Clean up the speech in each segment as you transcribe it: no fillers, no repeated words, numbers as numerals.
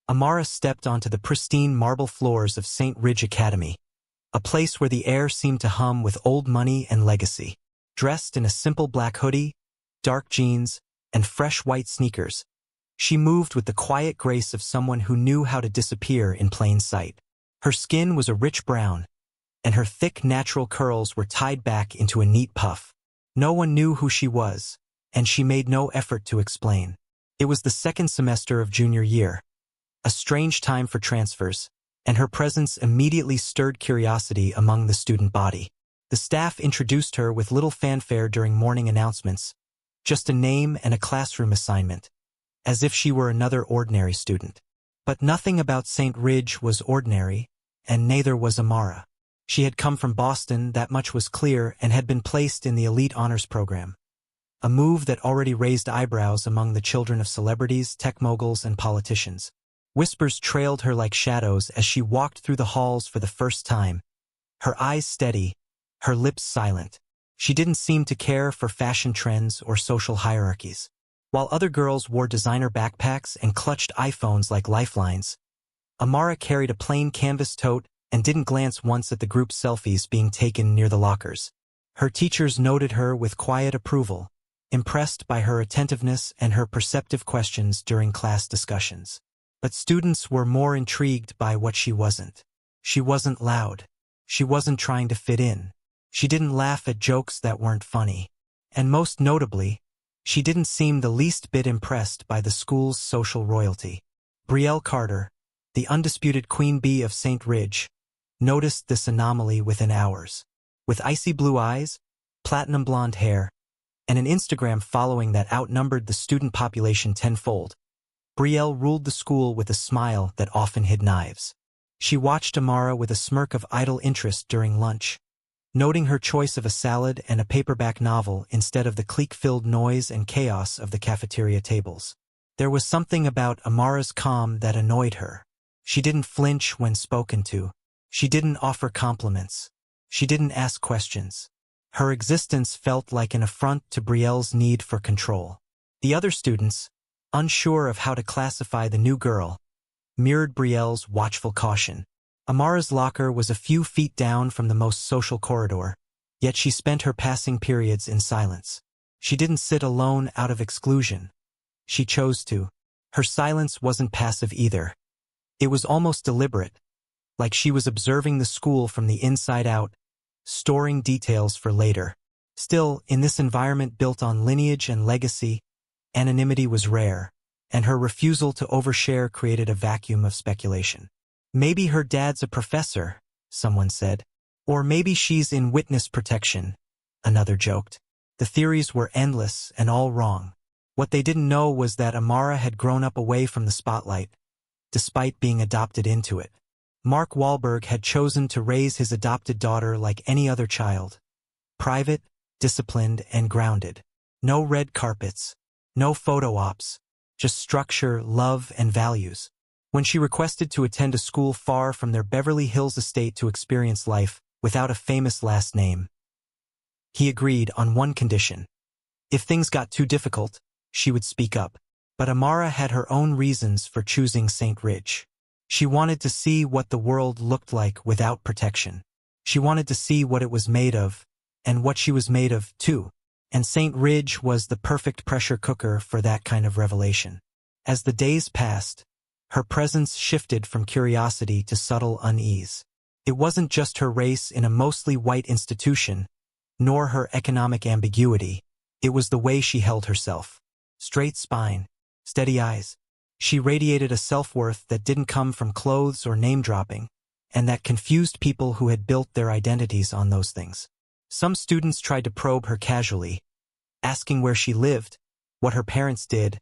Amara stepped onto the pristine marble floors of St. Ridge Academy, a place where the air seemed to hum with old money and legacy. Dressed in a simple black hoodie, dark jeans, and fresh white sneakers, she moved with the quiet grace of someone who knew how to disappear in plain sight. Her skin was a rich brown, and her thick natural curls were tied back into a neat puff. No one knew who she was, and she made no effort to explain. It was the second semester of junior year, a strange time for transfers, and her presence immediately stirred curiosity among the student body. The staff introduced her with little fanfare during morning announcements, just a name and a classroom assignment, as if she were another ordinary student. But nothing about St. Ridge was ordinary, and neither was Amara. She had come from Boston, that much was clear, and had been placed in the elite honors program, a move that already raised eyebrows among the children of celebrities, tech moguls, and politicians. Whispers trailed her like shadows as she walked through the halls for the first time, her eyes steady, her lips silent. She didn't seem to care for fashion trends or social hierarchies. While other girls wore designer backpacks and clutched iPhones like lifelines, Amara carried a plain canvas tote and didn't glance once at the group selfies being taken near the lockers. Her teachers noted her with quiet approval, impressed by her attentiveness and her perceptive questions during class discussions. But students were more intrigued by what she wasn't. She wasn't loud. She wasn't trying to fit in. She didn't laugh at jokes that weren't funny. And most notably, she didn't seem the least bit impressed by the school's social royalty. Brielle Carter, the undisputed queen bee of St. Ridge, noticed this anomaly within hours. With icy blue eyes, platinum blonde hair, and an Instagram following that outnumbered the student population tenfold, Brielle ruled the school with a smile that often hid knives. She watched Amara with a smirk of idle interest during lunch, noting her choice of a salad and a paperback novel instead of the clique-filled noise and chaos of the cafeteria tables. There was something about Amara's calm that annoyed her. She didn't flinch when spoken to. She didn't offer compliments. She didn't ask questions. Her existence felt like an affront to Brielle's need for control. The other students, unsure of how to classify the new girl, mirrored Brielle's watchful caution. Amara's locker was a few feet down from the most social corridor, yet she spent her passing periods in silence. She didn't sit alone out of exclusion. She chose to. Her silence wasn't passive either. It was almost deliberate, like she was observing the school from the inside out, storing details for later. Still, in this environment built on lineage and legacy, anonymity was rare, and her refusal to overshare created a vacuum of speculation. Maybe her dad's a professor, someone said. Or maybe she's in witness protection, another joked. The theories were endless and all wrong. What they didn't know was that Amara had grown up away from the spotlight, despite being adopted into it. Mark Wahlberg had chosen to raise his adopted daughter like any other child. Private, disciplined, and grounded. No red carpets. No photo ops. Just structure, love, and values. When she requested to attend a school far from their Beverly Hills estate to experience life without a famous last name, he agreed on one condition. If things got too difficult, she would speak up. But Amara had her own reasons for choosing St. Ridge. She wanted to see what the world looked like without protection. She wanted to see what it was made of, and what she was made of, too. And St. Ridge was the perfect pressure cooker for that kind of revelation. As the days passed, her presence shifted from curiosity to subtle unease. It wasn't just her race in a mostly white institution, nor her economic ambiguity. It was the way she held herself. Straight spine, steady eyes. She radiated a self-worth that didn't come from clothes or name-dropping, and that confused people who had built their identities on those things. Some students tried to probe her casually, asking where she lived, what her parents did,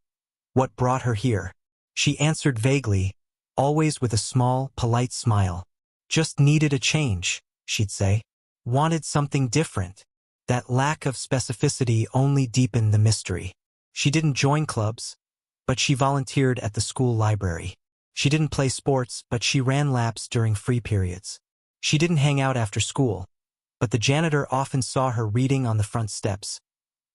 what brought her here. She answered vaguely, always with a small, polite smile. Just needed a change, she'd say. Wanted something different. That lack of specificity only deepened the mystery. She didn't join clubs, but she volunteered at the school library. She didn't play sports, but she ran laps during free periods. She didn't hang out after school, but the janitor often saw her reading on the front steps,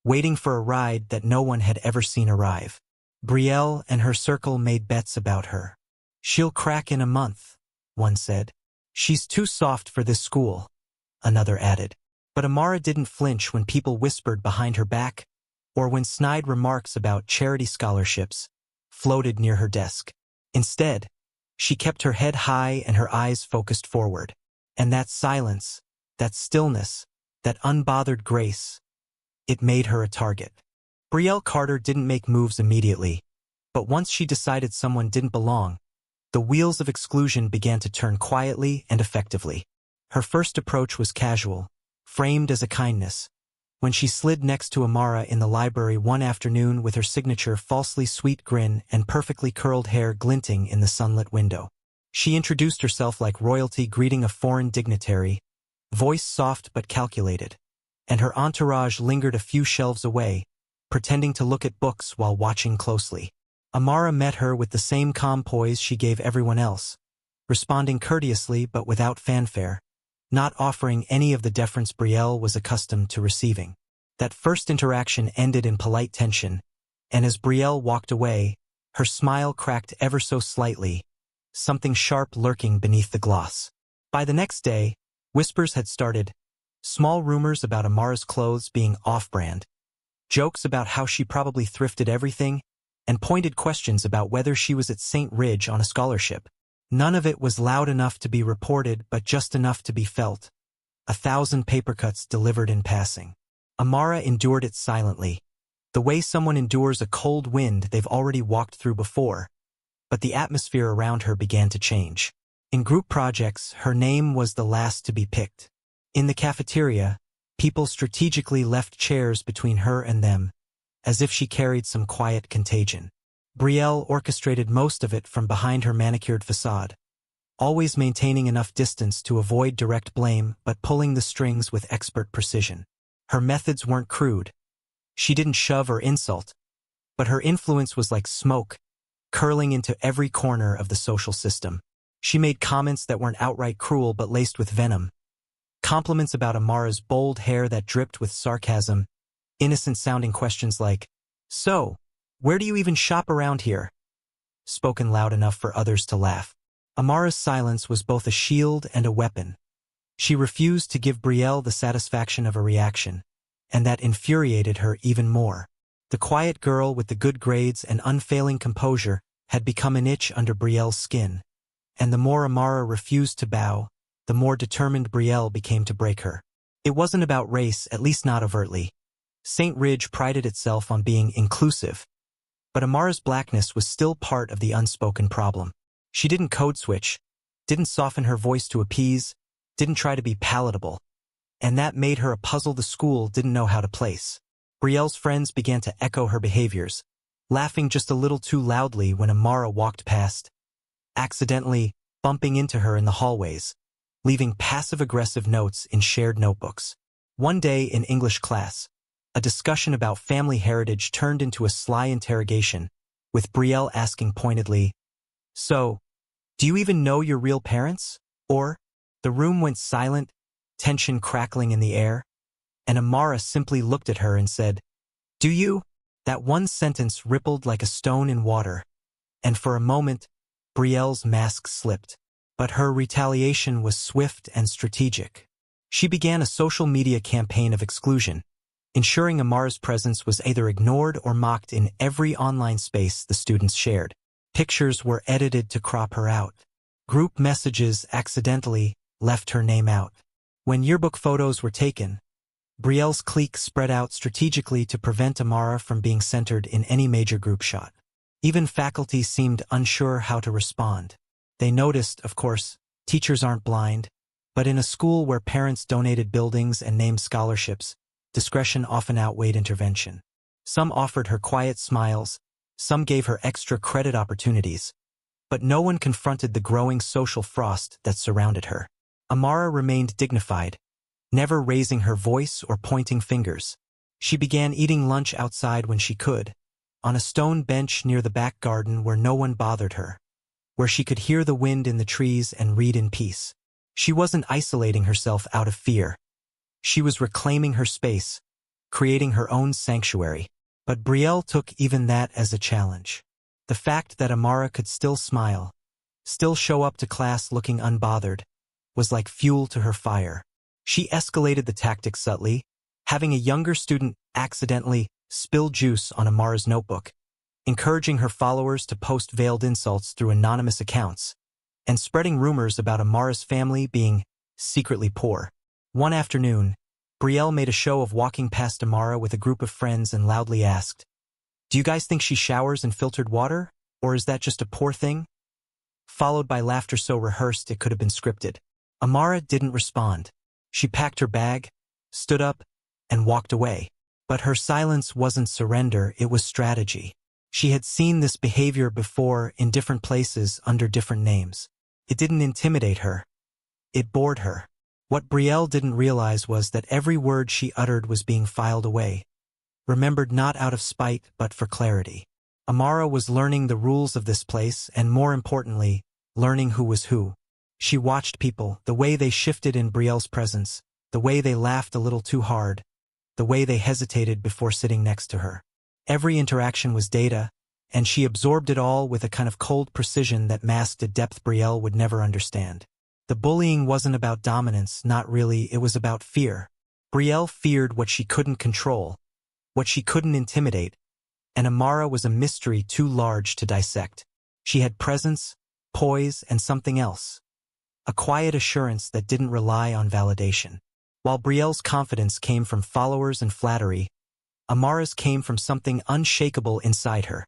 waiting for a ride that no one had ever seen arrive. Brielle and her circle made bets about her. "She'll crack in a month," one said. "She's too soft for this school," another added. But Amara didn't flinch when people whispered behind her back, or when snide remarks about charity scholarships floated near her desk. Instead, she kept her head high and her eyes focused forward. And that silence, that stillness, that unbothered grace, it made her a target. Brielle Carter didn't make moves immediately, but once she decided someone didn't belong, the wheels of exclusion began to turn quietly and effectively. Her first approach was casual, framed as a kindness, when she slid next to Amara in the library one afternoon with her signature falsely sweet grin and perfectly curled hair glinting in the sunlit window. She introduced herself like royalty greeting a foreign dignitary, voice soft but calculated, and her entourage lingered a few shelves away, pretending to look at books while watching closely. Amara met her with the same calm poise she gave everyone else, responding courteously but without fanfare, not offering any of the deference Brielle was accustomed to receiving. That first interaction ended in polite tension, and as Brielle walked away, her smile cracked ever so slightly, something sharp lurking beneath the gloss. By the next day, whispers had started, small rumors about Amara's clothes being off-brand, jokes about how she probably thrifted everything, and pointed questions about whether she was at St. Ridge on a scholarship. None of it was loud enough to be reported, but just enough to be felt. 1,000 paper cuts delivered in passing. Amara endured it silently, the way someone endures a cold wind they've already walked through before. But the atmosphere around her began to change. In group projects, her name was the last to be picked. In the cafeteria, people strategically left chairs between her and them, as if she carried some quiet contagion. Brielle orchestrated most of it from behind her manicured facade, always maintaining enough distance to avoid direct blame but pulling the strings with expert precision. Her methods weren't crude. She didn't shove or insult, but her influence was like smoke, curling into every corner of the social system. She made comments that weren't outright cruel but laced with venom. Compliments about Amara's bold hair that dripped with sarcasm, innocent-sounding questions like, "So, where do you even shop around here?" spoken loud enough for others to laugh. Amara's silence was both a shield and a weapon. She refused to give Brielle the satisfaction of a reaction, and that infuriated her even more. The quiet girl with the good grades and unfailing composure had become an itch under Brielle's skin, and the more Amara refused to bow, the more determined Brielle became to break her. It wasn't about race, at least not overtly. St. Ridge prided itself on being inclusive, but Amara's blackness was still part of the unspoken problem. She didn't code switch, didn't soften her voice to appease, didn't try to be palatable, and that made her a puzzle the school didn't know how to place. Brielle's friends began to echo her behaviors, laughing just a little too loudly when Amara walked past, accidentally bumping into her in the hallways, leaving passive-aggressive notes in shared notebooks. One day in English class, a discussion about family heritage turned into a sly interrogation, with Brielle asking pointedly, "So, do you even know your real parents?" Or, the room went silent, tension crackling in the air, and Amara simply looked at her and said, "Do you?" That one sentence rippled like a stone in water, and for a moment, Brielle's mask slipped. But her retaliation was swift and strategic. She began a social media campaign of exclusion, ensuring Amara's presence was either ignored or mocked in every online space the students shared. Pictures were edited to crop her out. Group messages accidentally left her name out. When yearbook photos were taken, Brielle's clique spread out strategically to prevent Amara from being centered in any major group shot. Even faculty seemed unsure how to respond. They noticed, of course, teachers aren't blind, but in a school where parents donated buildings and named scholarships, discretion often outweighed intervention. Some offered her quiet smiles, some gave her extra credit opportunities, but no one confronted the growing social frost that surrounded her. Amara remained dignified, never raising her voice or pointing fingers. She began eating lunch outside when she could, on a stone bench near the back garden where no one bothered her, where she could hear the wind in the trees and read in peace. She wasn't isolating herself out of fear. She was reclaiming her space, creating her own sanctuary. But Brielle took even that as a challenge. The fact that Amara could still smile, still show up to class looking unbothered, was like fuel to her fire. She escalated the tactics subtly, having a younger student accidentally spill juice on Amara's notebook, encouraging her followers to post veiled insults through anonymous accounts, and spreading rumors about Amara's family being secretly poor. One afternoon, Brielle made a show of walking past Amara with a group of friends and loudly asked, "Do you guys think she showers in filtered water, or is that just a poor thing?" Followed by laughter so rehearsed it could have been scripted. Amara didn't respond. She packed her bag, stood up, and walked away. But her silence wasn't surrender, it was strategy. She had seen this behavior before in different places under different names. It didn't intimidate her. It bored her. What Brielle didn't realize was that every word she uttered was being filed away, remembered not out of spite but for clarity. Amara was learning the rules of this place and, more importantly, learning who was who. She watched people, the way they shifted in Brielle's presence, the way they laughed a little too hard, the way they hesitated before sitting next to her. Every interaction was data, and she absorbed it all with a kind of cold precision that masked a depth Brielle would never understand. The bullying wasn't about dominance, not really, it was about fear. Brielle feared what she couldn't control, what she couldn't intimidate, and Amara was a mystery too large to dissect. She had presence, poise, and something else. A quiet assurance that didn't rely on validation. While Brielle's confidence came from followers and flattery, Amara's came from something unshakable inside her.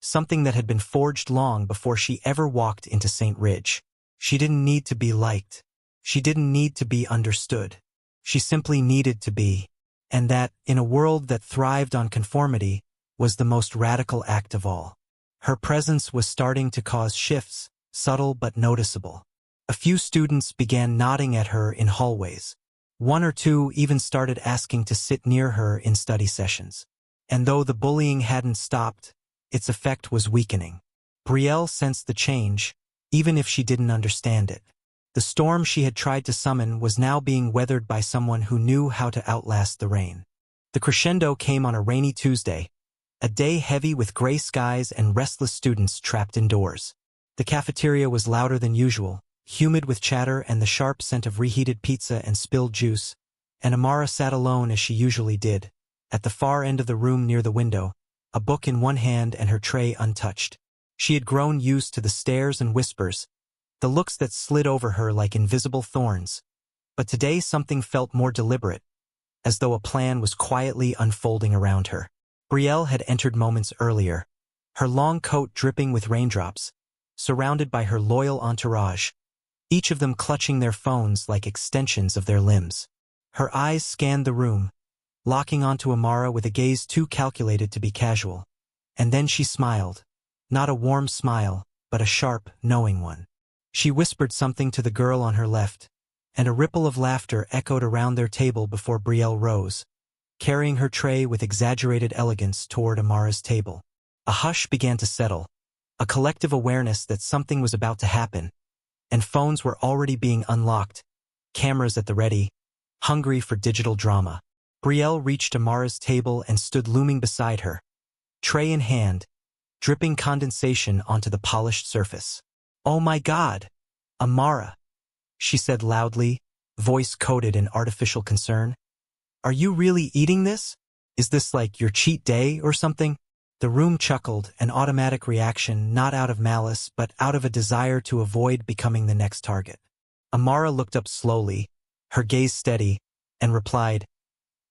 Something that had been forged long before she ever walked into St. Ridge. She didn't need to be liked. She didn't need to be understood. She simply needed to be. And that, in a world that thrived on conformity, was the most radical act of all. Her presence was starting to cause shifts, subtle but noticeable. A few students began nodding at her in hallways. One or two even started asking to sit near her in study sessions. And though the bullying hadn't stopped, its effect was weakening. Brielle sensed the change, even if she didn't understand it. The storm she had tried to summon was now being weathered by someone who knew how to outlast the rain. The crescendo came on a rainy Tuesday, a day heavy with gray skies and restless students trapped indoors. The cafeteria was louder than usual, humid with chatter and the sharp scent of reheated pizza and spilled juice, and Amara sat alone as she usually did, at the far end of the room near the window, a book in one hand and her tray untouched. She had grown used to the stares and whispers, the looks that slid over her like invisible thorns. But today something felt more deliberate, as though a plan was quietly unfolding around her. Brielle had entered moments earlier, her long coat dripping with raindrops, surrounded by her loyal entourage, each of them clutching their phones like extensions of their limbs. Her eyes scanned the room, locking onto Amara with a gaze too calculated to be casual. And then she smiled. Not a warm smile, but a sharp, knowing one. She whispered something to the girl on her left, and a ripple of laughter echoed around their table before Brielle rose, carrying her tray with exaggerated elegance toward Amara's table. A hush began to settle, a collective awareness that something was about to happen, and phones were already being unlocked, cameras at the ready, hungry for digital drama. Brielle reached Amara's table and stood looming beside her, tray in hand, dripping condensation onto the polished surface. "Oh my God, Amara," she said loudly, voice coated in artificial concern. "Are you really eating this? Is this like your cheat day or something?" The room chuckled, an automatic reaction not out of malice but out of a desire to avoid becoming the next target. Amara looked up slowly, her gaze steady, and replied,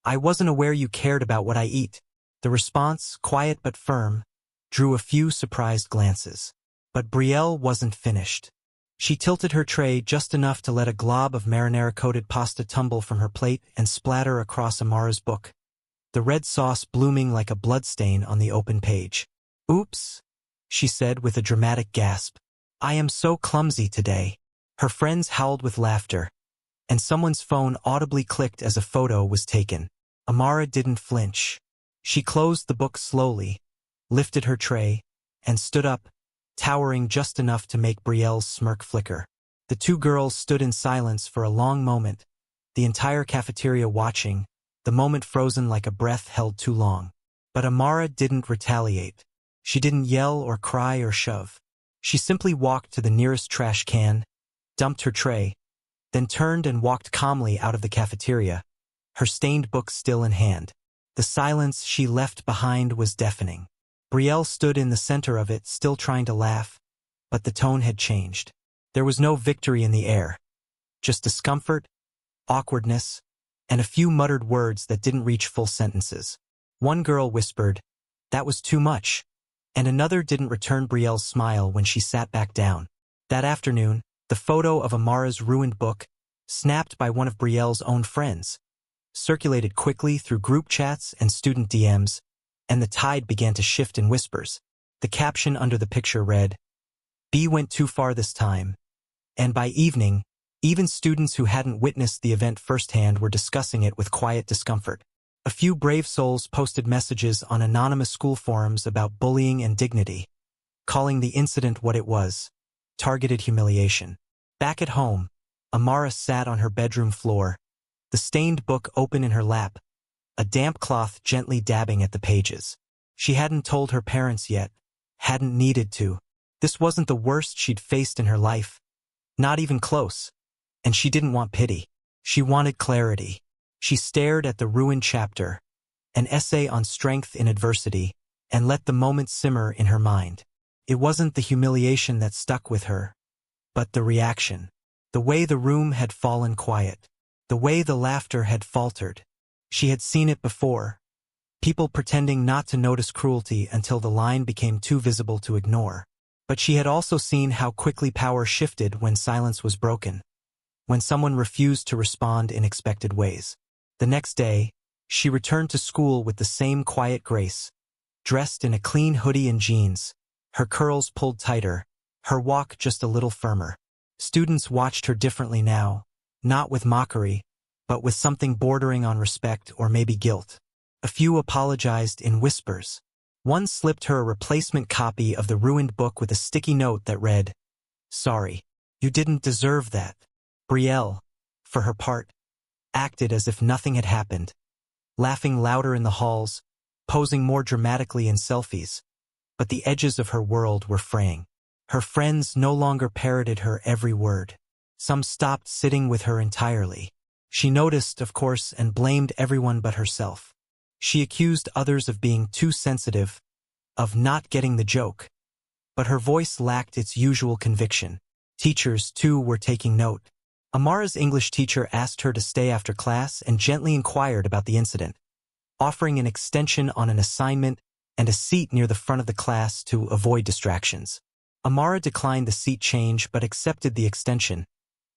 "I wasn't aware you cared about what I eat." The response, quiet but firm, drew a few surprised glances. But Brielle wasn't finished. She tilted her tray just enough to let a glob of marinara-coated pasta tumble from her plate and splatter across Amara's book, the red sauce blooming like a bloodstain on the open page. "Oops," she said with a dramatic gasp. "I am so clumsy today." Her friends howled with laughter, and someone's phone audibly clicked as a photo was taken. Amara didn't flinch. She closed the book slowly, lifted her tray, and stood up, towering just enough to make Brielle's smirk flicker. The two girls stood in silence for a long moment, the entire cafeteria watching, the moment frozen like a breath held too long. But Amara didn't retaliate. She didn't yell or cry or shove. She simply walked to the nearest trash can, dumped her tray, then turned and walked calmly out of the cafeteria, her stained book still in hand. The silence she left behind was deafening. Brielle stood in the center of it, still trying to laugh, but the tone had changed. There was no victory in the air, just discomfort, awkwardness, and a few muttered words that didn't reach full sentences. One girl whispered, "That was too much," and another didn't return Brielle's smile when she sat back down. That afternoon, the photo of Amara's ruined book, snapped by one of Brielle's own friends, circulated quickly through group chats and student DMs, and the tide began to shift in whispers. The caption under the picture read, "B went too far this time," and by evening, even students who hadn't witnessed the event firsthand were discussing it with quiet discomfort. A few brave souls posted messages on anonymous school forums about bullying and dignity, calling the incident what it was: targeted humiliation. Back at home, Amara sat on her bedroom floor, the stained book open in her lap, a damp cloth gently dabbing at the pages. She hadn't told her parents yet, hadn't needed to. This wasn't the worst she'd faced in her life, not even close, and she didn't want pity. She wanted clarity. She stared at the ruined chapter, an essay on strength in adversity, and let the moment simmer in her mind. It wasn't the humiliation that stuck with her, but the reaction. The way the room had fallen quiet. The way the laughter had faltered. She had seen it before. People pretending not to notice cruelty until the line became too visible to ignore. But she had also seen how quickly power shifted when silence was broken, when someone refused to respond in expected ways. The next day, she returned to school with the same quiet grace, dressed in a clean hoodie and jeans, her curls pulled tighter, her walk just a little firmer. Students watched her differently now, not with mockery, but with something bordering on respect or maybe guilt. A few apologized in whispers. One slipped her a replacement copy of the ruined book with a sticky note that read, "Sorry, you didn't deserve that." Brielle, for her part, acted as if nothing had happened, laughing louder in the halls, posing more dramatically in selfies, but the edges of her world were fraying. Her friends no longer parroted her every word. Some stopped sitting with her entirely. She noticed, of course, and blamed everyone but herself. She accused others of being too sensitive, of not getting the joke. But her voice lacked its usual conviction. Teachers, too, were taking note. Amara's English teacher asked her to stay after class and gently inquired about the incident, offering an extension on an assignment and a seat near the front of the class to avoid distractions. Amara declined the seat change but accepted the extension,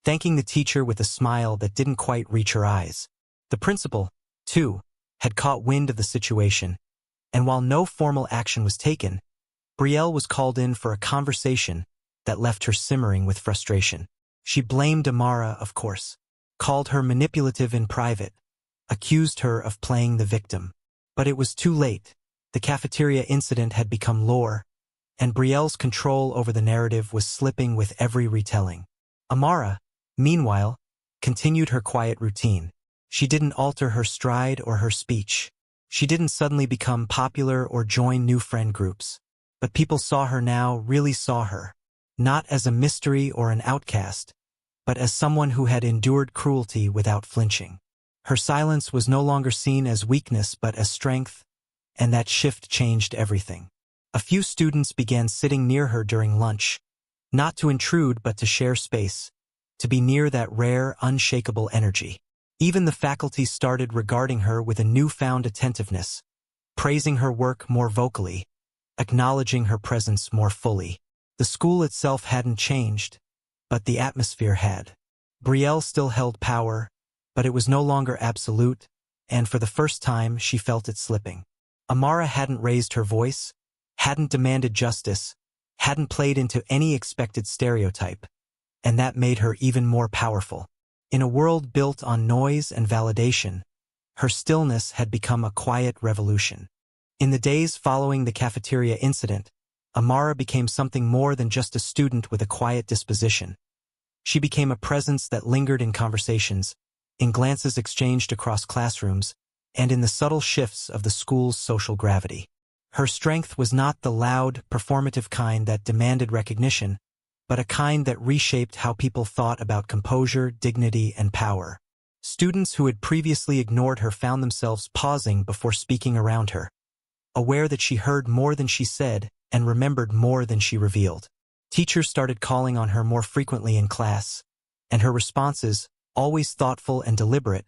thanking the teacher with a smile that didn't quite reach her eyes. The principal, too, had caught wind of the situation, and while no formal action was taken, Brielle was called in for a conversation that left her simmering with frustration. She blamed Amara, of course, called her manipulative in private, accused her of playing the victim. But it was too late. The cafeteria incident had become lore, and Brielle's control over the narrative was slipping with every retelling. Amara, meanwhile, continued her quiet routine. She didn't alter her stride or her speech. She didn't suddenly become popular or join new friend groups. But people saw her now, really saw her, not as a mystery or an outcast, but as someone who had endured cruelty without flinching. Her silence was no longer seen as weakness but as strength, and that shift changed everything. A few students began sitting near her during lunch, not to intrude but to share space, to be near that rare, unshakable energy. Even the faculty started regarding her with a newfound attentiveness, praising her work more vocally, acknowledging her presence more fully. The school itself hadn't changed, but the atmosphere had. Brielle still held power, but it was no longer absolute, and for the first time she felt it slipping. Amara hadn't raised her voice, hadn't demanded justice, hadn't played into any expected stereotype, and that made her even more powerful. In a world built on noise and validation, her stillness had become a quiet revolution. In the days following the cafeteria incident, Amara became something more than just a student with a quiet disposition. She became a presence that lingered in conversations, in glances exchanged across classrooms, and in the subtle shifts of the school's social gravity. Her strength was not the loud, performative kind that demanded recognition, but a kind that reshaped how people thought about composure, dignity, and power. Students who had previously ignored her found themselves pausing before speaking around her, aware that she heard more than she said and remembered more than she revealed. Teachers started calling on her more frequently in class, and her responses, always thoughtful and deliberate,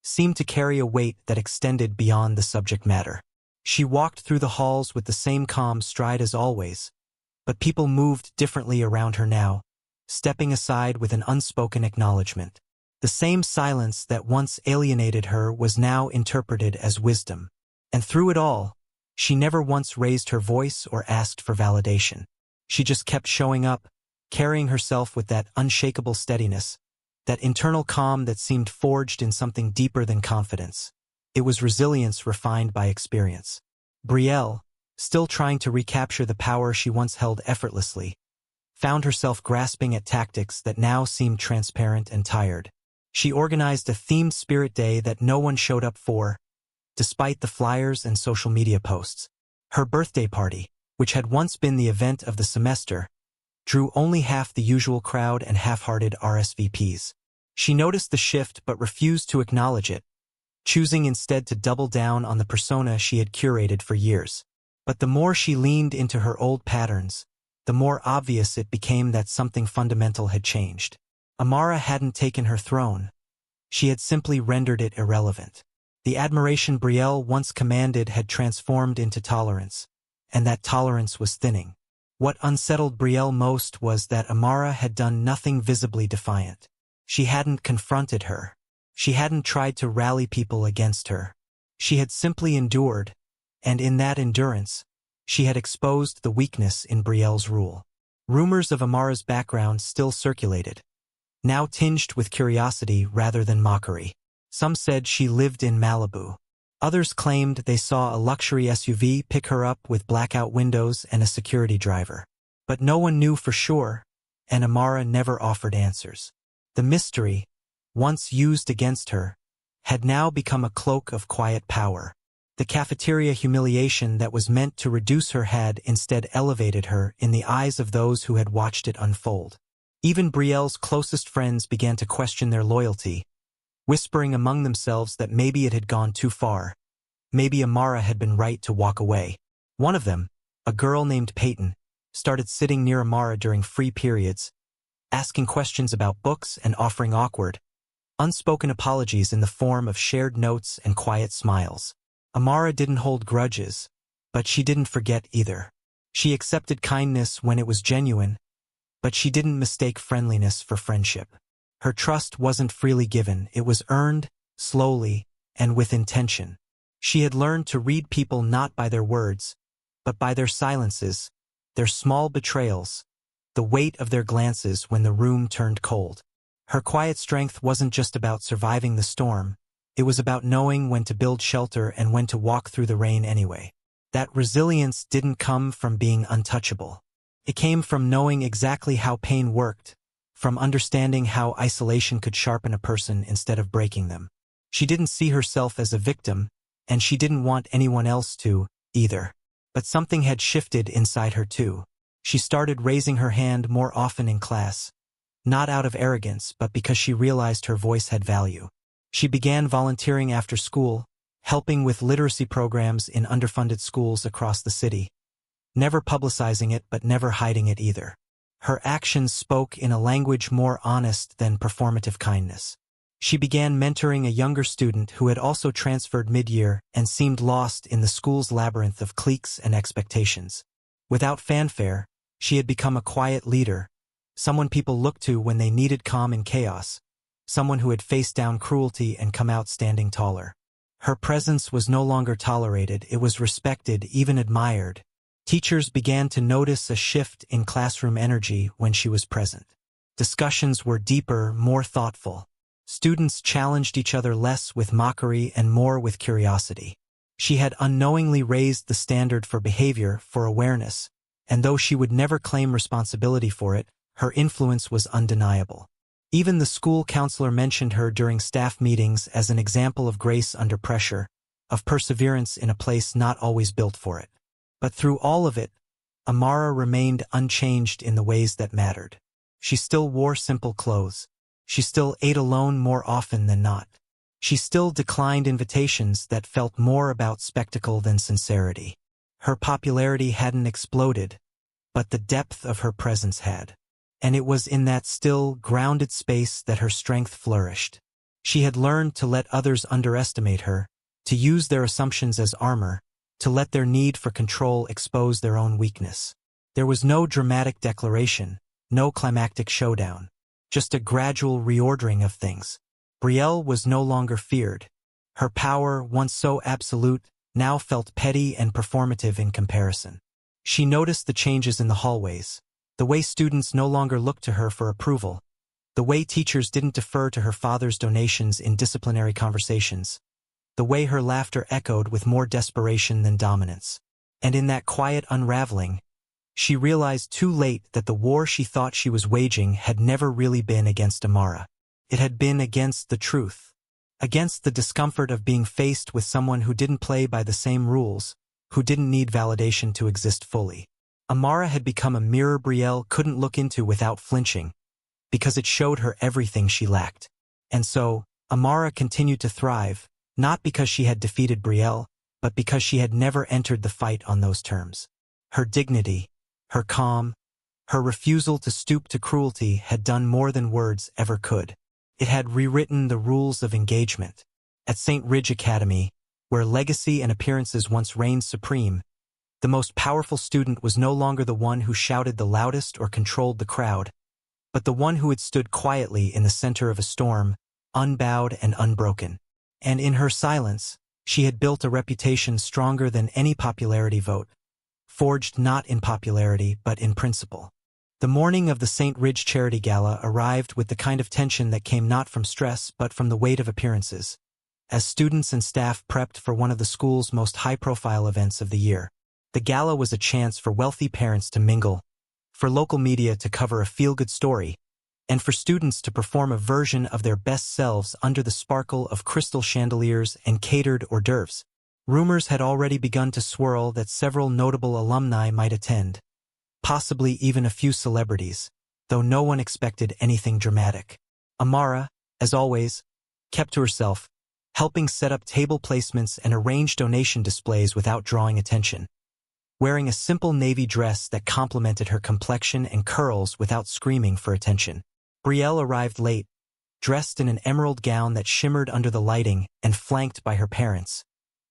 seemed to carry a weight that extended beyond the subject matter. She walked through the halls with the same calm stride as always, but people moved differently around her now, stepping aside with an unspoken acknowledgement. The same silence that once alienated her was now interpreted as wisdom. And through it all, she never once raised her voice or asked for validation. She just kept showing up, carrying herself with that unshakable steadiness, that internal calm that seemed forged in something deeper than confidence. It was resilience refined by experience. Brielle, still trying to recapture the power she once held effortlessly, found herself grasping at tactics that now seemed transparent and tired. She organized a themed spirit day that no one showed up for, despite the flyers and social media posts. Her birthday party, which had once been the event of the semester, drew only half the usual crowd and half-hearted RSVPs. She noticed the shift but refused to acknowledge it, choosing instead to double down on the persona she had curated for years. But the more she leaned into her old patterns, the more obvious it became that something fundamental had changed. Amara hadn't taken her throne. She had simply rendered it irrelevant. The admiration Brielle once commanded had transformed into tolerance, and that tolerance was thinning. What unsettled Brielle most was that Amara had done nothing visibly defiant. She hadn't confronted her. She hadn't tried to rally people against her. She had simply endured, and in that endurance, she had exposed the weakness in Brielle's rule. Rumors of Amara's background still circulated, now tinged with curiosity rather than mockery. Some said she lived in Malibu. Others claimed they saw a luxury SUV pick her up with blackout windows and a security driver. But no one knew for sure, and Amara never offered answers. The mystery, once used against her, had now become a cloak of quiet power. The cafeteria humiliation that was meant to reduce her had instead elevated her in the eyes of those who had watched it unfold. Even Brielle's closest friends began to question their loyalty, whispering among themselves that maybe it had gone too far. Maybe Amara had been right to walk away. One of them, a girl named Peyton, started sitting near Amara during free periods, asking questions about books and offering awkward, unspoken apologies in the form of shared notes and quiet smiles. Amara didn't hold grudges, but she didn't forget either. She accepted kindness when it was genuine, but she didn't mistake friendliness for friendship. Her trust wasn't freely given, it was earned, slowly, and with intention. She had learned to read people not by their words, but by their silences, their small betrayals, the weight of their glances when the room turned cold. Her quiet strength wasn't just about surviving the storm, it was about knowing when to build shelter and when to walk through the rain anyway. That resilience didn't come from being untouchable. It came from knowing exactly how pain worked, from understanding how isolation could sharpen a person instead of breaking them. She didn't see herself as a victim, and she didn't want anyone else to, either. But something had shifted inside her too. She started raising her hand more often in class, not out of arrogance, but because she realized her voice had value. She began volunteering after school, helping with literacy programs in underfunded schools across the city, never publicizing it but never hiding it either. Her actions spoke in a language more honest than performative kindness. She began mentoring a younger student who had also transferred mid-year and seemed lost in the school's labyrinth of cliques and expectations. Without fanfare, she had become a quiet leader, someone people looked to when they needed calm in chaos, someone who had faced down cruelty and come out standing taller. Her presence was no longer tolerated, it was respected, even admired. Teachers began to notice a shift in classroom energy when she was present. Discussions were deeper, more thoughtful. Students challenged each other less with mockery and more with curiosity. She had unknowingly raised the standard for behavior, for awareness, and though she would never claim responsibility for it, her influence was undeniable. Even the school counselor mentioned her during staff meetings as an example of grace under pressure, of perseverance in a place not always built for it. But through all of it, Amara remained unchanged in the ways that mattered. She still wore simple clothes. She still ate alone more often than not. She still declined invitations that felt more about spectacle than sincerity. Her popularity hadn't exploded, but the depth of her presence had. And it was in that still, grounded space that her strength flourished. She had learned to let others underestimate her, to use their assumptions as armor, to let their need for control expose their own weakness. There was no dramatic declaration, no climactic showdown, just a gradual reordering of things. Brielle was no longer feared. Her power, once so absolute, now felt petty and performative in comparison. She noticed the changes in the hallways, the way students no longer looked to her for approval, the way teachers didn't defer to her father's donations in disciplinary conversations, the way her laughter echoed with more desperation than dominance. And in that quiet unraveling, she realized too late that the war she thought she was waging had never really been against Amara. It had been against the truth, against the discomfort of being faced with someone who didn't play by the same rules, who didn't need validation to exist fully. Amara had become a mirror Brielle couldn't look into without flinching, because it showed her everything she lacked. And so, Amara continued to thrive, not because she had defeated Brielle, but because she had never entered the fight on those terms. Her dignity, her calm, her refusal to stoop to cruelty had done more than words ever could. It had rewritten the rules of engagement. At St. Ridge Academy, where legacy and appearances once reigned supreme, the most powerful student was no longer the one who shouted the loudest or controlled the crowd, but the one who had stood quietly in the center of a storm, unbowed and unbroken. And in her silence, she had built a reputation stronger than any popularity vote, forged not in popularity but in principle. The morning of the St. Ridge Charity Gala arrived with the kind of tension that came not from stress but from the weight of appearances, as students and staff prepped for one of the school's most high-profile events of the year. The gala was a chance for wealthy parents to mingle, for local media to cover a feel-good story, and for students to perform a version of their best selves under the sparkle of crystal chandeliers and catered hors d'oeuvres. Rumors had already begun to swirl that several notable alumni might attend, possibly even a few celebrities, though no one expected anything dramatic. Amara, as always, kept to herself, helping set up table placements and arrange donation displays without drawing attention. Wearing a simple navy dress that complemented her complexion and curls without screaming for attention. Brielle arrived late, dressed in an emerald gown that shimmered under the lighting and flanked by her parents,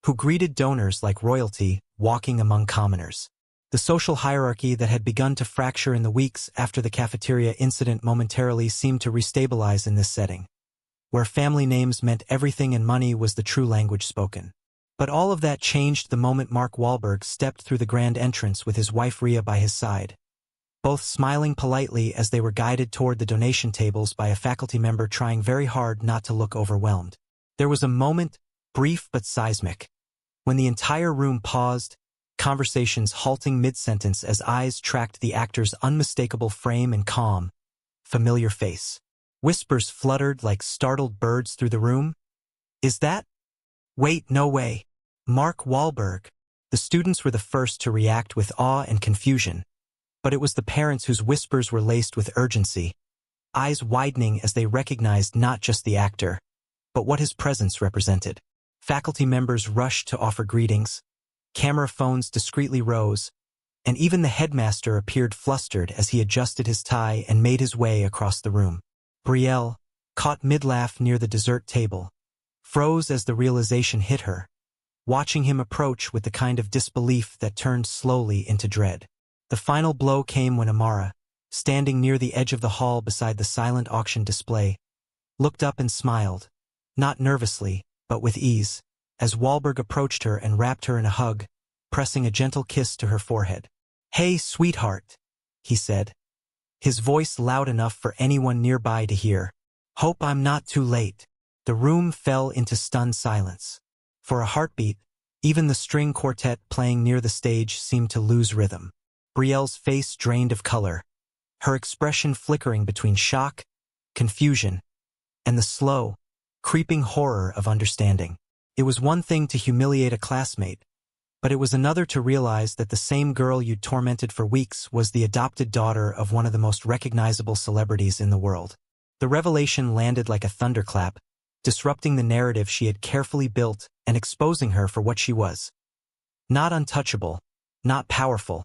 who greeted donors like royalty, walking among commoners. The social hierarchy that had begun to fracture in the weeks after the cafeteria incident momentarily seemed to restabilize in this setting, where family names meant everything and money was the true language spoken. But all of that changed the moment Mark Wahlberg stepped through the grand entrance with his wife Rhea by his side, both smiling politely as they were guided toward the donation tables by a faculty member trying very hard not to look overwhelmed. There was a moment, brief but seismic, when the entire room paused, conversations halting mid-sentence as eyes tracked the actor's unmistakable frame and calm, familiar face. Whispers fluttered like startled birds through the room. "Is that? Wait, no way. Mark Wahlberg." The students were the first to react with awe and confusion, but it was the parents whose whispers were laced with urgency, eyes widening as they recognized not just the actor, but what his presence represented. Faculty members rushed to offer greetings, camera phones discreetly rose, and even the headmaster appeared flustered as he adjusted his tie and made his way across the room. Brielle, caught mid-laugh near the dessert table, froze as the realization hit her, watching him approach with the kind of disbelief that turned slowly into dread. The final blow came when Amara, standing near the edge of the hall beside the silent auction display, looked up and smiled, not nervously, but with ease, as Wahlberg approached her and wrapped her in a hug, pressing a gentle kiss to her forehead. "Hey, sweetheart," he said, his voice loud enough for anyone nearby to hear. "Hope I'm not too late." The room fell into stunned silence. For a heartbeat, even the string quartet playing near the stage seemed to lose rhythm. Brielle's face drained of color, her expression flickering between shock, confusion, and the slow, creeping horror of understanding. It was one thing to humiliate a classmate, But it was another to realize that the same girl you'd tormented for weeks was the adopted daughter of one of the most recognizable celebrities in the world. The revelation landed like a thunderclap, disrupting the narrative she had carefully built and exposing her for what she was. Not untouchable, not powerful,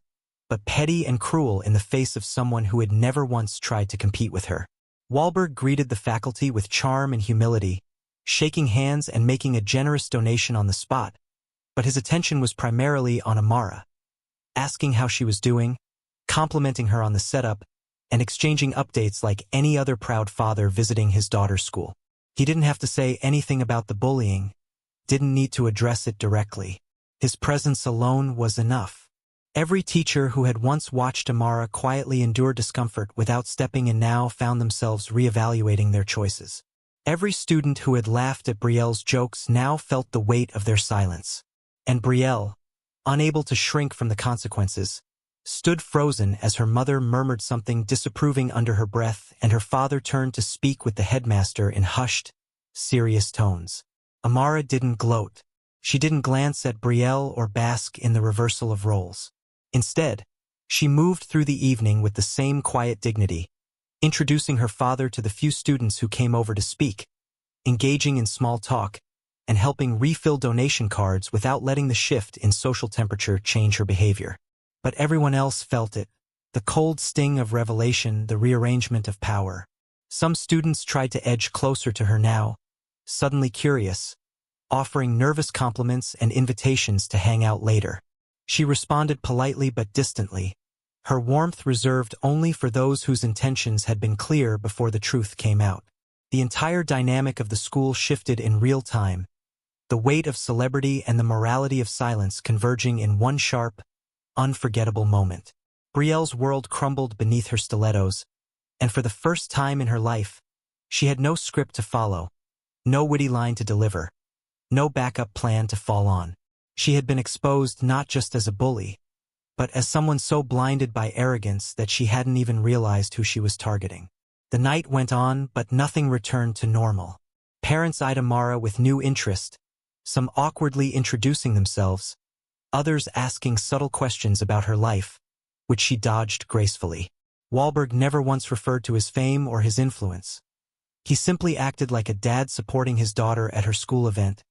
but petty and cruel in the face of someone who had never once tried to compete with her. Wahlberg greeted the faculty with charm and humility, shaking hands and making a generous donation on the spot, but his attention was primarily on Amara, asking how she was doing, complimenting her on the setup, and exchanging updates like any other proud father visiting his daughter's school. He didn't have to say anything about the bullying, didn't need to address it directly. His presence alone was enough. Every teacher who had once watched Amara quietly endure discomfort without stepping in now found themselves reevaluating their choices. Every student who had laughed at Brielle's jokes now felt the weight of their silence. And Brielle, unable to shrink from the consequences, stood frozen as her mother murmured something disapproving under her breath and her father turned to speak with the headmaster in hushed, serious tones. Amara didn't gloat. She didn't glance at Brielle or bask in the reversal of roles. Instead, she moved through the evening with the same quiet dignity, introducing her father to the few students who came over to speak, engaging in small talk, and helping refill donation cards without letting the shift in social temperature change her behavior. But everyone else felt it, the cold sting of revelation, the rearrangement of power. Some students tried to edge closer to her now, suddenly curious, offering nervous compliments and invitations to hang out later. She responded politely but distantly, her warmth reserved only for those whose intentions had been clear before the truth came out. The entire dynamic of the school shifted in real time, the weight of celebrity and the morality of silence converging in one sharp, unforgettable moment. Brielle's world crumbled beneath her stilettos, and for the first time in her life, she had no script to follow, no witty line to deliver, no backup plan to fall on. She had been exposed not just as a bully, but as someone so blinded by arrogance that she hadn't even realized who she was targeting. The night went on, but nothing returned to normal. Parents eyed Amara with new interest, some awkwardly introducing themselves, others asking subtle questions about her life, which she dodged gracefully. Wahlberg never once referred to his fame or his influence. He simply acted like a dad supporting his daughter at her school event,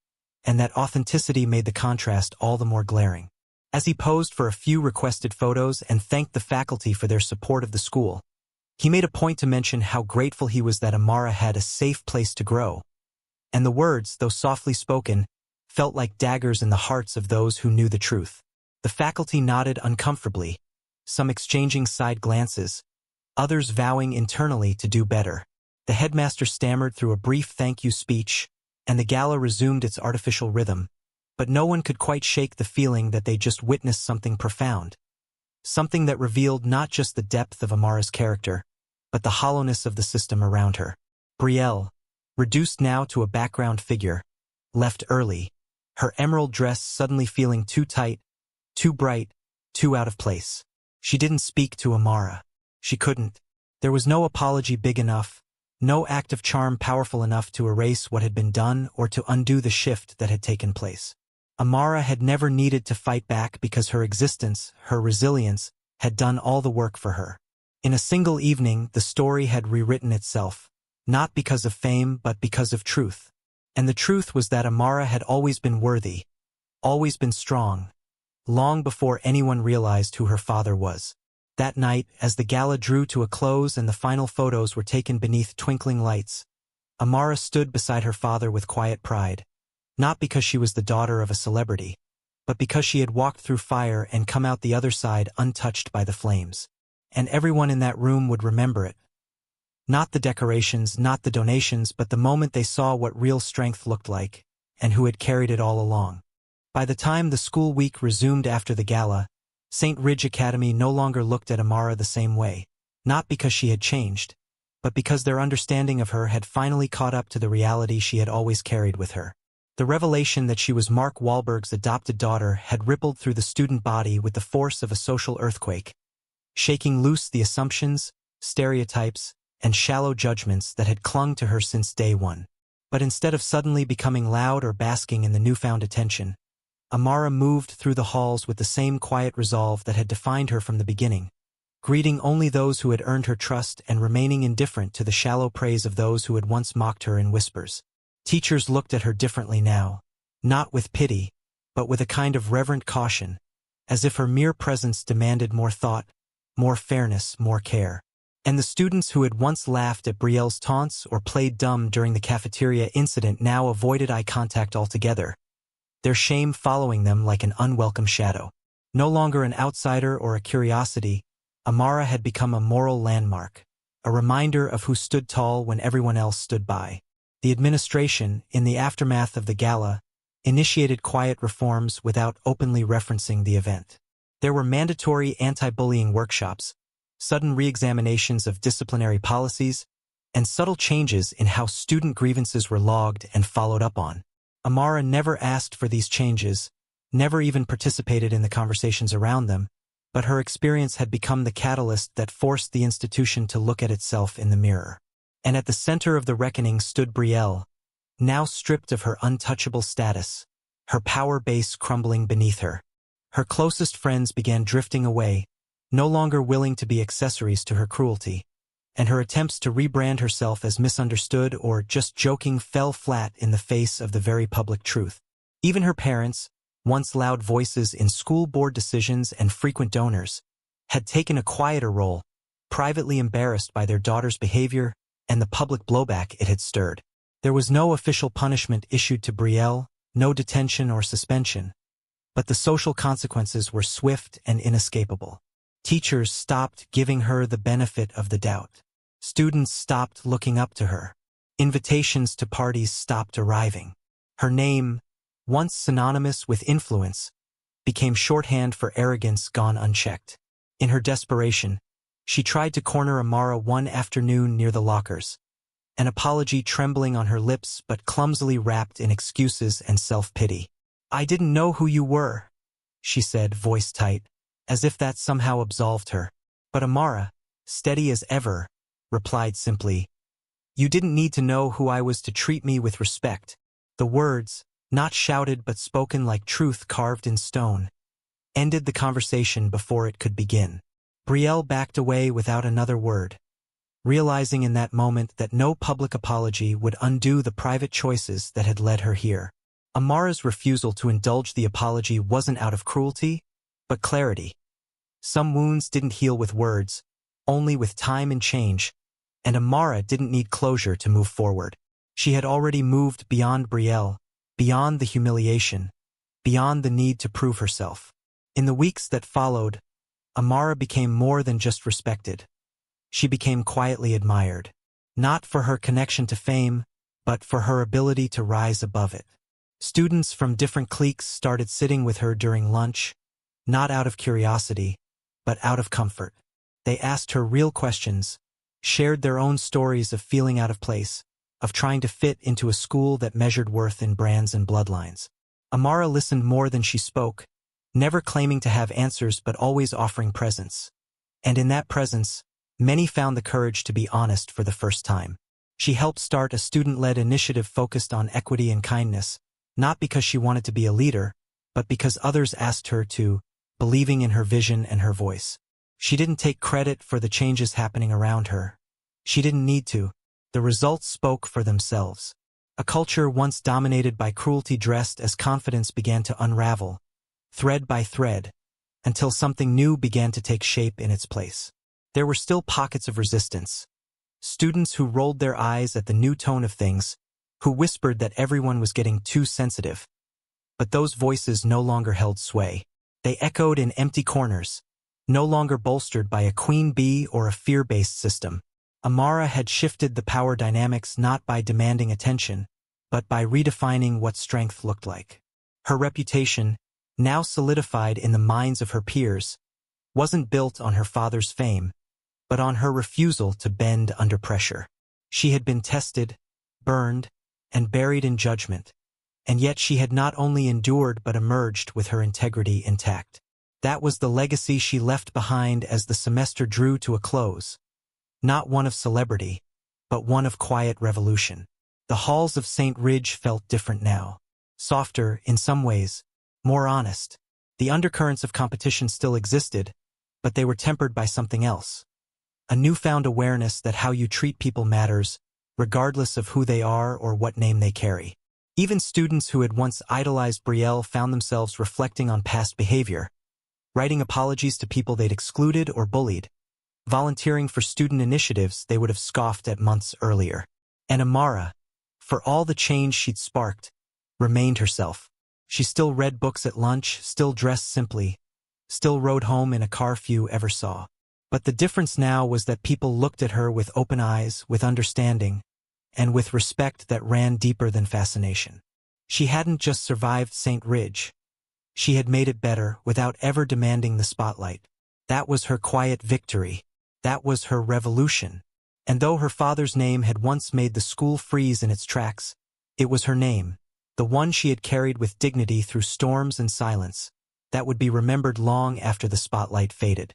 and that authenticity made the contrast all the more glaring. As he posed for a few requested photos and thanked the faculty for their support of the school, he made a point to mention how grateful he was that Amara had a safe place to grow. And the words, though softly spoken, felt like daggers in the hearts of those who knew the truth. The faculty nodded uncomfortably, some exchanging side glances, others vowing internally to do better. The headmaster stammered through a brief thank you speech, and the gala resumed its artificial rhythm, but no one could quite shake the feeling that they just witnessed something profound. Something that revealed not just the depth of Amara's character, but the hollowness of the system around her. Brielle, reduced now to a background figure, left early, her emerald dress suddenly feeling too tight, too bright, too out of place. She didn't speak to Amara. She couldn't. There was no apology big enough, no act of charm powerful enough to erase what had been done or to undo the shift that had taken place. Amara had never needed to fight back because her existence, her resilience, had done all the work for her. In a single evening, the story had rewritten itself, not because of fame but because of truth. And the truth was that Amara had always been worthy, always been strong, long before anyone realized who her father was. That night, as the gala drew to a close and the final photos were taken beneath twinkling lights, Amara stood beside her father with quiet pride, not because she was the daughter of a celebrity, but because she had walked through fire and come out the other side untouched by the flames. And everyone in that room would remember it. Not the decorations, not the donations, but the moment they saw what real strength looked like, and who had carried it all along. By the time the school week resumed after the gala, St. Ridge Academy no longer looked at Amara the same way, not because she had changed, but because their understanding of her had finally caught up to the reality she had always carried with her. The revelation that she was Mark Wahlberg's adopted daughter had rippled through the student body with the force of a social earthquake, shaking loose the assumptions, stereotypes, and shallow judgments that had clung to her since day one. But instead of suddenly becoming loud or basking in the newfound attention, Amara moved through the halls with the same quiet resolve that had defined her from the beginning, greeting only those who had earned her trust and remaining indifferent to the shallow praise of those who had once mocked her in whispers. Teachers looked at her differently now, not with pity, but with a kind of reverent caution, as if her mere presence demanded more thought, more fairness, more care. And the students who had once laughed at Brielle's taunts or played dumb during the cafeteria incident now avoided eye contact altogether, their shame following them like an unwelcome shadow. No longer an outsider or a curiosity, Amara had become a moral landmark, a reminder of who stood tall when everyone else stood by. The administration, in the aftermath of the gala, initiated quiet reforms without openly referencing the event. There were mandatory anti-bullying workshops, sudden re-examinations of disciplinary policies, and subtle changes in how student grievances were logged and followed up on. Amara never asked for these changes, never even participated in the conversations around them, but her experience had become the catalyst that forced the institution to look at itself in the mirror. And at the center of the reckoning stood Brielle, now stripped of her untouchable status, her power base crumbling beneath her. Her closest friends began drifting away, no longer willing to be accessories to her cruelty, and her attempts to rebrand herself as misunderstood or just joking fell flat in the face of the very public truth. Even her parents, once loud voices in school board decisions and frequent donors, had taken a quieter role, privately embarrassed by their daughter's behavior and the public blowback it had stirred. There was no official punishment issued to Brielle, no detention or suspension, but the social consequences were swift and inescapable. Teachers stopped giving her the benefit of the doubt. Students stopped looking up to her. Invitations to parties stopped arriving. Her name, once synonymous with influence, became shorthand for arrogance gone unchecked. In her desperation, she tried to corner Amara one afternoon near the lockers, an apology trembling on her lips but clumsily wrapped in excuses and self-pity. "I didn't know who you were," she said, voice tight, as if that somehow absolved her. But Amara, steady as ever, replied simply, "You didn't need to know who I was to treat me with respect." The words, not shouted but spoken like truth carved in stone, ended the conversation before it could begin. Brielle backed away without another word, realizing in that moment that no public apology would undo the private choices that had led her here. Amara's refusal to indulge the apology wasn't out of cruelty, but clarity. Some wounds didn't heal with words, only with time and change, and Amara didn't need closure to move forward. She had already moved beyond Brielle, beyond the humiliation, beyond the need to prove herself. In the weeks that followed, Amara became more than just respected. She became quietly admired, not for her connection to fame, but for her ability to rise above it. Students from different cliques started sitting with her during lunch, not out of curiosity, but out of comfort. They asked her real questions, shared their own stories of feeling out of place, of trying to fit into a school that measured worth in brands and bloodlines. Amara listened more than she spoke, never claiming to have answers but always offering presence. And in that presence, many found the courage to be honest for the first time. She helped start a student-led initiative focused on equity and kindness, not because she wanted to be a leader, but because others asked her to, believing in her vision and her voice. She didn't take credit for the changes happening around her. She didn't need to. The results spoke for themselves. A culture once dominated by cruelty dressed as confidence began to unravel, thread by thread, until something new began to take shape in its place. There were still pockets of resistance. Students who rolled their eyes at the new tone of things, who whispered that everyone was getting too sensitive. But those voices no longer held sway. They echoed in empty corners, no longer bolstered by a queen bee or a fear-based system. Amara had shifted the power dynamics not by demanding attention, but by redefining what strength looked like. Her reputation, now solidified in the minds of her peers, wasn't built on her father's fame, but on her refusal to bend under pressure. She had been tested, burned, and buried in judgment, and yet she had not only endured but emerged with her integrity intact. That was the legacy she left behind as the semester drew to a close, not one of celebrity, but one of quiet revolution. The halls of St. Ridge felt different now, softer in some ways, more honest. The undercurrents of competition still existed, but they were tempered by something else. A newfound awareness that how you treat people matters, regardless of who they are or what name they carry. Even students who had once idolized Brielle found themselves reflecting on past behavior, writing apologies to people they'd excluded or bullied, volunteering for student initiatives they would have scoffed at months earlier. And Amara, for all the change she'd sparked, remained herself. She still read books at lunch, still dressed simply, still rode home in a car few ever saw. But the difference now was that people looked at her with open eyes, with understanding, and with respect that ran deeper than fascination. She hadn't just survived St. Ridge. She had made it better without ever demanding the spotlight. That was her quiet victory. That was her revolution. And though her father's name had once made the school freeze in its tracks, it was her name, the one she had carried with dignity through storms and silence, that would be remembered long after the spotlight faded.